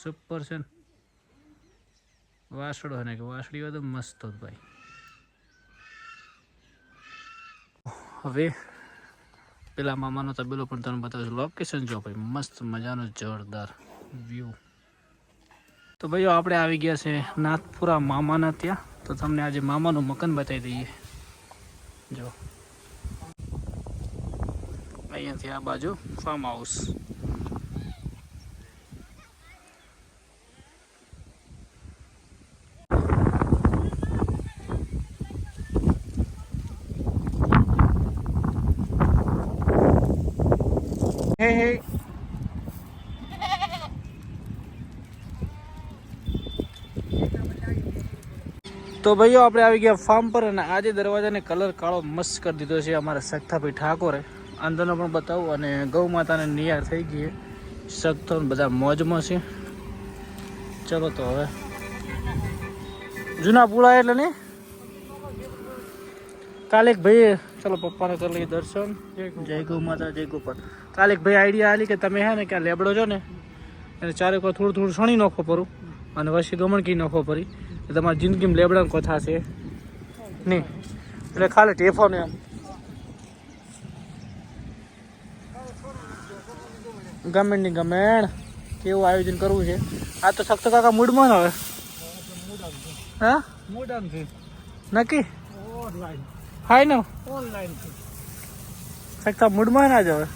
Super છે વાસડો ને કે વાસળી હોય તો મસ્ત હોત ભાઈ. હવે પેલા મામાનો તબેલો પણ તમને બતાવીશ. લોકેશન જો ભાઈ મસ્ત મજાનો જોરદાર વ્યૂ. તો ભાઈઓ આપણે આવી ગયા છે નાથપુરા મામાના ત્યાં. તો તમને આજે મામાનું મકાન બતાવી દઈએ. જો અહીંયાથી આ બાજુ ફાર્મ હાઉસ. હે હે તો ભાઈઓ આપણે આવી ગયા ફાર્મ પર અને આજે દરવાજાને કલર કાળો મસ્ત કરી દીધો છે અમારા સખ્તાભાઈ ઠાકોરે. અંદરનો પણ બતાવું અને ગૌ માતાને નિયાર થઈ ગઈ. સખ્તો બધા મોજમાં છે. ચલો તો હવે જૂના પુળા એટલે ને કાલે એક ભાઈ ચલો પપ્પાને કરી લઈએ દર્શન. જય ગૌ માતા જય ગોપાલ. કાલે એક ભાઈ આઈડિયા આલી કે તમે હે ને કે લેબડો છો ને એને ચારેક વાર થોડું થોડું સણી નાખો પરું અને વચ્ચે ગમણ કી નાખો પરી તમારી જિંદગીમાં લેબડાની કથા છે નહીં. એટલે ખાલી ટેફો ને એમ ગમેણની ગમેણ કેવું આયોજન કરવું છે. આ તો સખ્ત કાકા મૂડમાં હવે હા નક્કી હાય ને સખ્તા મૂડમાં ના જ હવે.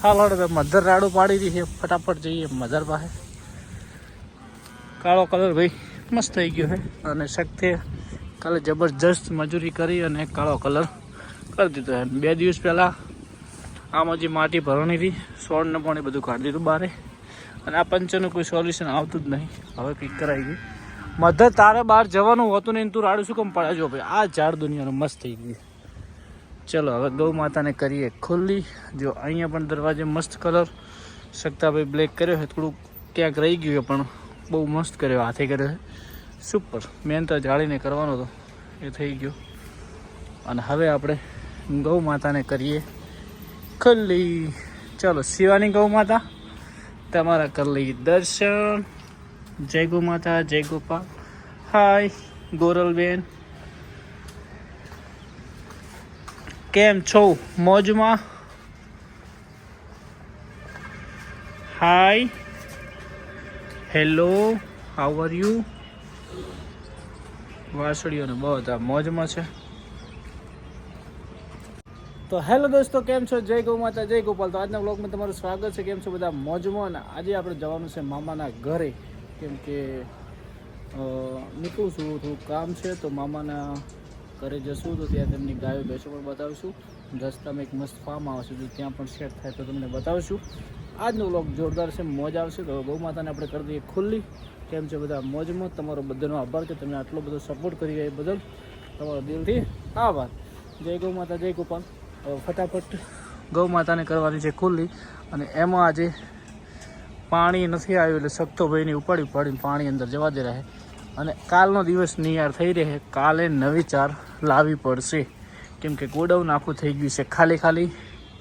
હાલ હડો મધર રાડું પાડી દી છે. ફટાફટ જઈએ મધર પાસે. કાળો કલર ભાઈ મસ્ત થઈ ગયો છે અને શક્તિ કાલે જબરજસ્ત મજૂરી કરી અને કાળો કલર કરી દીધો છે. 2 દિવસ પહેલાં આમાં જે માટી ભરવાની હતી સોળને પણ એ બધું કાઢી દીધું બારે અને આ પંચરનું કોઈ સોલ્યુશન આવતું જ નહીં. હવે કંઈક કરાવી ગયું. મધર તારે બહાર જવાનું હોતું નહીં તું રાડું શું કેમ પડે જો ભાઈ. આ ઝાડ દુનિયાનું મસ્ત થઈ ગયું. ચલો હવે ગૌ માતાને કરીએ ખુલ્લી. જો અહીંયા પણ દરવાજે મસ્ત કલર સખ્તાભાઈ બ્લેક કર્યો છે. થોડુંક ક્યાંક રહી ગયું પણ બહુ મસ્ત કર્યો હાથે કર્યો છે. સુપર. મેન તો જાળીને કરવાનો હતો એ થઈ ગયો. અને હવે આપણે ગૌ માતાને કરીએ ખુલ્લી. ચલો શિવાની ગૌ માતા તમારા કરી લઈએ દર્શન. જય ગૌ માતા જય ગોપાલ. હાય ગોરલબેન કેમ છો મોજમાં? Hi hello how are you? વાસળીઓને બધા મોજમાં છે. તો હેલો દોસ્તો કેમ છો? જય ગૌ માતા જય ગોપાલ. તો આજના વ્લોગમાં તમારું સ્વાગત છે. કેમ છો બધા મોજમાં? અને આજે આપણે જવાનું છે મામાના ઘરે કેમ કે નીકળું છું થોડું કામ છે તો મામાના ઘરે જશું તો ત્યાં તેમની ગાયો ભેંસો પણ બતાવીશું. રસ્તામાં એક મસ્ત ફાર્મ આવશે તો ત્યાં પણ સેટ થાય તો તમને બતાવીશું. આજનો વ્લોગ જોરદાર છે મોજ આવશે. તો ગૌ માતાને આપણે કરી દઈએ ખુલ્લી. કેમ છે બધા મોજમાં? તમારો બધાનો આભાર કે તમે આટલો બધો સપોર્ટ કરી રહ્યા એ બદલ તમારો દિલથી આભાર. જય ગૌ માતા જય ગોપાલ. ફટાફટ ગૌ માતાને કરવાની છે ખુલ્લી. અને એમાં આજે પાણી નથી આવ્યું એટલે સખ્તો ભાઈને ઉપાડીને પાણી અંદર જવા દે રહે. અને કાલનો દિવસ નિયાર થઈ રહે. કાલે નવી ચાર લાવવી પડશે કેમ કે ગોડાઉન આખું થઈ ગયું છે ખાલી.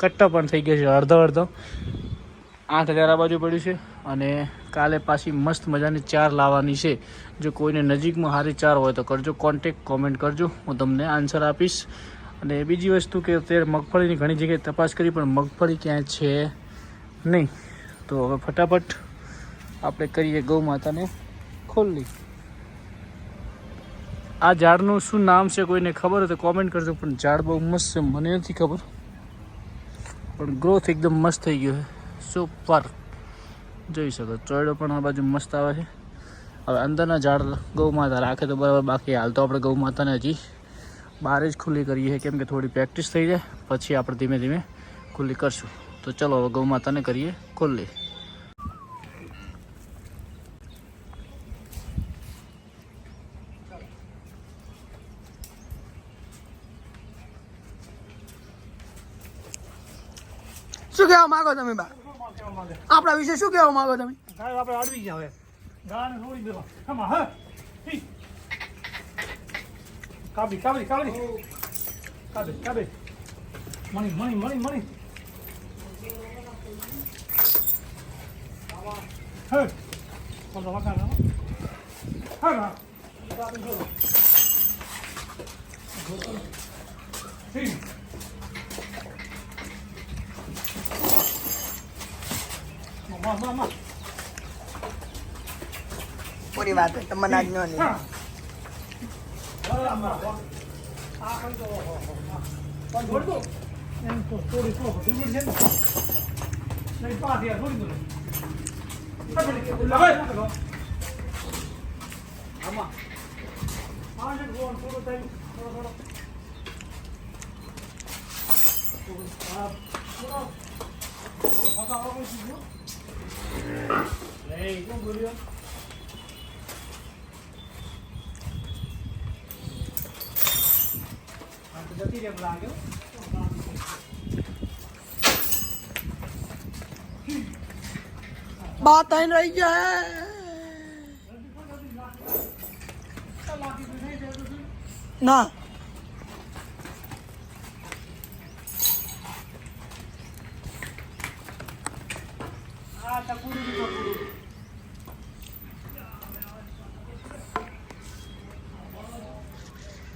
કટ્ટા પણ થઈ ગયા છે અડધો 8,000 આ બાજુ પડ્યું છે. અને કાલે પાછી મસ્ત મજાની ચાર લાવવાની છે. જો કોઈને નજીકમાં સારી ચાર હોય તો કરજો કોન્ટેક કોમેન્ટ કરજો હું તમને આન્સર આપીશ. અને બીજી વસ્તુ કે અત્યારે મગફળીની ઘણી જગ્યાએ તપાસ કરી પણ મગફળી ક્યાંય છે નહીં. તો હવે ફટાફટ આપણે કરીએ ગૌ માતાને ખુલ્લી. આ ઝાડનું શું નામ છે કોઈને ખબર હોય તો કોમેન્ટ કરજો. પણ ઝાડ બહુ મસ્ત છે મને નથી ખબર પણ ગ્રોથ એકદમ મસ્ત થઈ ગયો છે. સુપર જોઈ શકો ચોયડો પણ આ બાજુ મસ્ત આવે છે. હવે અંદરના ઝાડ ગૌ માતા રાખે તો બરાબર. બાકી હાલ તો આપણે ગૌ માતાને હજી બહાર જ ખુલ્લી કરીએ કેમ કે થોડી પ્રેક્ટિસ થઈ જાય પછી આપણે ધીમે ધીમે ખુલ્લી કરશું. તો ચલો હવે ગૌ માતાને કરીએ ખુલ્લી. શું કહેવા માંગો તમે બા? આપણા વિશે શું કહેવા માંગો તમે? આપણે અડવી ગયા હવે ગાને છોડી દેવા. આમાં હા કાબી મણી પૂરી વાત તમને આજ ન बात आई रही है ना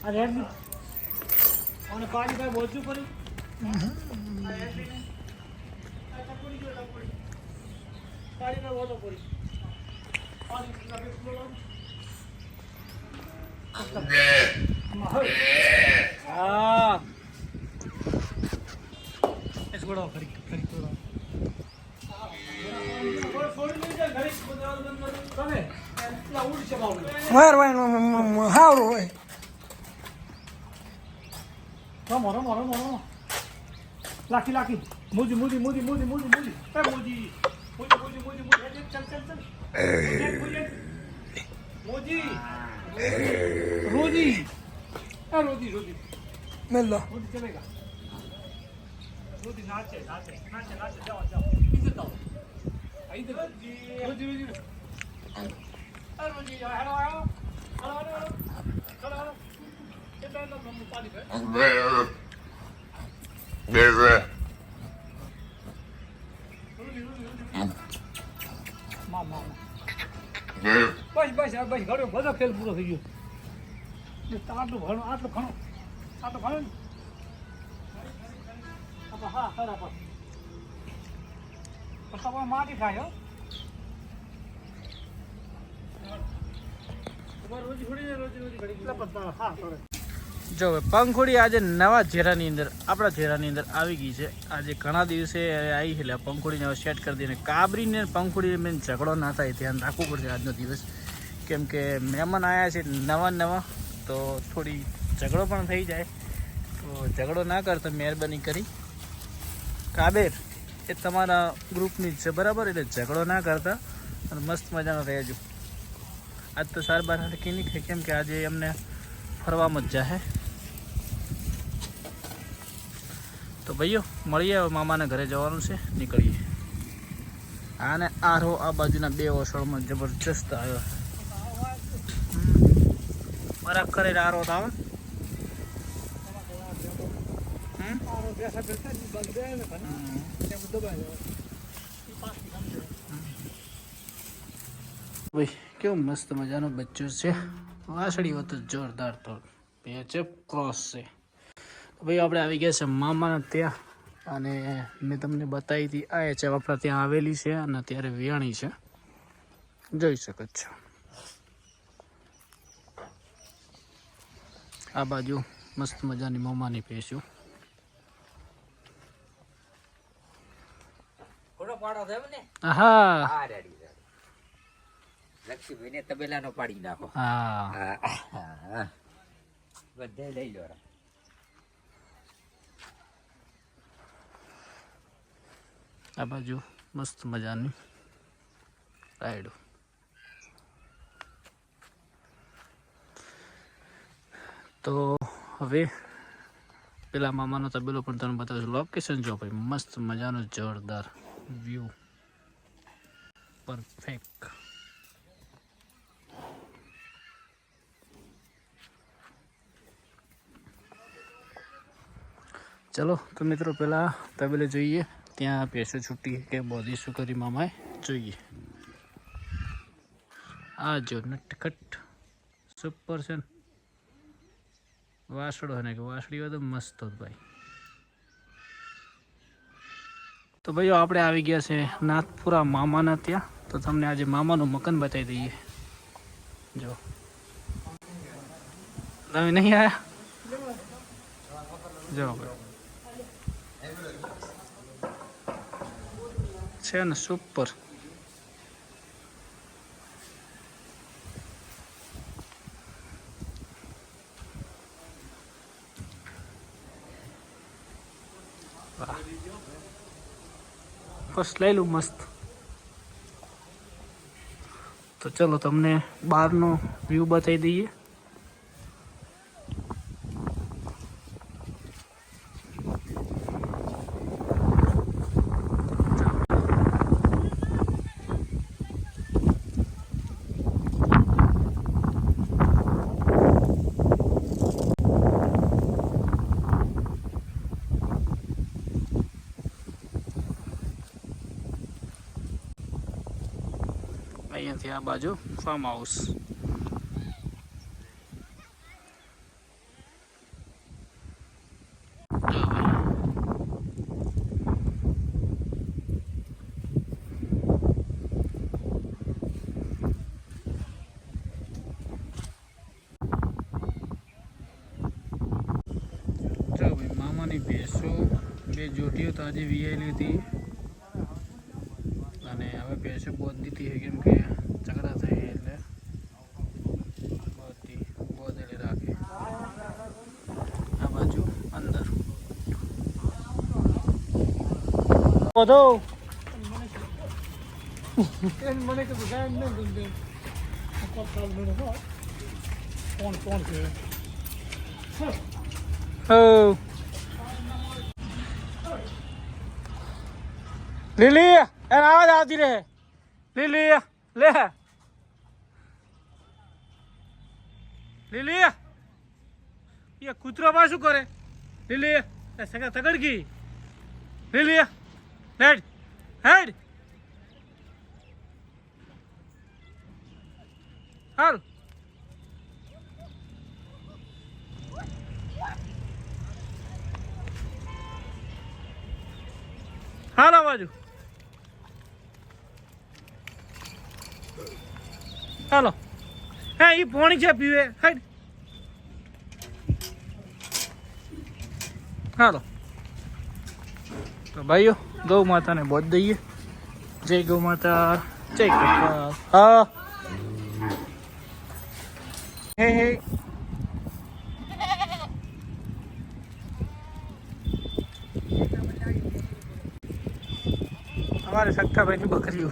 અરે અને પાણી ભાઈ બોલશું કરી પાણી ભાઈ બોલો કરી હા es ગોળો ફરી ફરી ગોળો માર વાય હાવડો હોય રમો રમો રમો રમો લાખી લાખી મોજી મોજી મોજી મોજી મોજી મોજી એ મોજી મોજી મોજી મોજી મોજી ચલ ચલ ચલ મોજી રોજી એ રોજી રોજી મેલ લો રોજી ચલેગા રોજી નાચે નાચે નાચે નાચે જાઓ જાઓ ઇધર જાઓ ઇધર રોજી રોજી એ Rozy hello hello hello hello hello hello કેટલા નંબર પાડી ગયો બસ બસ બસ ઘણો બધો ખેલ પૂરો થઈ ગયો આટલું ઘણું આટલું ઘણું આટલું ઘણું હા ખરા પણ તમારે માટી થાય જો પંખુડી આજે નવા ઝેરાની અંદર આપણા ઝેરાની અંદર આવી ગઈ છે આજે ઘણા દિવસે આવી એટલે પંખુડીને હવે સેટ કરી દઈને કાબરીને પંખુડીને મેં ઝઘડો ના થાય ધ્યાન રાખવું પડશે આજનો દિવસ કેમ કે મહેમાન આવ્યા છે નવા નવા તો થોડી ઝઘડો પણ થઈ જાય તો ઝઘડો ના કરતો મહેરબાની કરી કાબેર એ તમારા ગ્રુપની જ છે બરાબર એટલે ઝઘડો ના કરતા અને મસ્ત મજાનો રહેજો આજ તો સાર બાર હટકી નીકળે કેમ કે આજે એમને ફરવામાં જ જાહે તો ભાઈઓ મળીએ હવે મામાના ઘરે જવાનું છે નીકળીએ આને આરો આ બાજુના બે ઓસળમાં જબરજસ્ત આવ્યો બરાક કરે આરો તો આવે ભાઈ કેવું મસ્ત મજાનો બચ્ચો છે વાસળી હોત જોરદાર તો બે છે ક્રોસ છે ભાઈ આપણે આવી ગયા છે મામાના ત્યાં અને મેં તમને બતાવી હતી આ છે આપણા ત્યાં આવેલી છે અને અત્યારે વિયાણી છે જોઈ શકો છો આ બાજુ મસ્ત મજાની મામાની પેસ્યું હા લક્ષ્મીભાઈને તબેલાનો પાડી નાખો હા બધે લઈ લો આ બાજુ મસ્ત મજાની રાયડો તો હવે પેલા મામાનો તબેલો પણ તમને બતાવું લોકેશન જો ભાઈ મસ્ત મજાનો જોરદાર વ્યૂ પરફેક્ટ ચલો તો મિત્રો પેલા તબેલે જોઈએ ત્યાં પેસો છૂટી કે બોધી શું કરી મામાએ જોઈએ આ જો નટખટ સુપર છે ને. વાસડો ને કે વાસળી હોય તો મસ્ત હોત ભાઈ. તો ભાઈઓ આપણે આવી ગયા છે નાથપુરા મામાના ત્યાં. તો તમને આજે મામાનું મકાન બતાવી દઈએ. જો તમે નહીં આયા? જો છે ને સુપર. ફર્સ્ટ લઈ લઉં મસ્ત. તો ચલો તમને બહારનો વ્યૂ બતાવી દઈએ. અહીંયાથી આ બાજુ ફાર્મ હાઉસ. જો ભાઈ મામાની ભેંસો બે જોટીઓ તો આજે વીઆઈ હતી અને હવે ભેંસો બોધી હતી કેમ કે ઝઘડા થાય એટલે બોધેલી રાખે. આ બાજુ અંદર બધો મને કે ગાય ન દે કોણ છે Oh. લીલી એને આવાજ આવતી રહે. લીલી લે લીલી એ કૂતરો માં શું કરે? લીલી સગા તગડ ગઈ. લીલી હેડ હેડ હાલ. હાલ આ બાજુ હાલો. હે એ પાણી છે પીવે. હાઈડ હાલો. તો ભાઈઓ ગૌ માતાને બોધ દઈએ. જય ગૌ માતા, જય કૃપા. હા હે હે हमारे सख्ता भाई की बकरी हो.